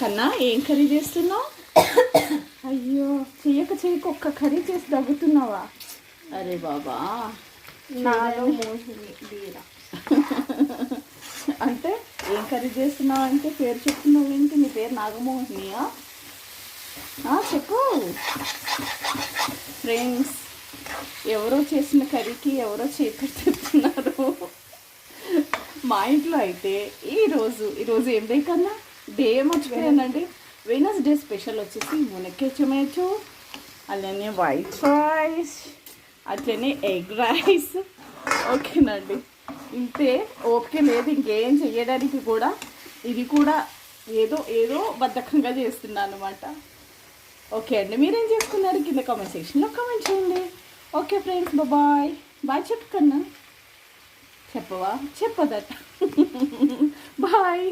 కన్నా ఏం కర్రీ చేస్తున్నావు? అయ్యో చెయ్యక ఒక్క కర్రీ చేసి దగ్గుతున్నావా? అరే బాబా, నాలో మోహిని బీరా. అంటే ఏం కర్రీ చేస్తున్నావు అంటే పేరు చెప్తున్నావు ఏంటి? నీ పేరు నాగమోహినియా? చెప్పు. ఫ్రెండ్స్, ఎవరో చేసిన కర్రీకి ఎవరో చేతులు చెప్తున్నారు. మా ఇంట్లో అయితే ఈరోజు ఏం డే కన్నా? డే మర్చిపోయానండి. వెనస్డే స్పెషల్ వచ్చేసి మునక్కాయ టమాటో, అలానే వైట్ రైస్, అట్లనే ఎగ్ రైస్. ఓకేనండి, ఇంతే. ఓకే లేదు ఇంకేం చెయ్యడానికి కూడా. ఇది కూడా ఏదో బద్ధకంగా చేస్తున్నాను అనమాట. ఓకే అండి, మీరేం చేసుకున్నారు కింద కామెంట్ సెక్షన్లో కామెంట్ చేయండి. Okay friends, bye bye. చెప్పు కన్నా, చెప్పవా? చెప్పదట. బాయ్.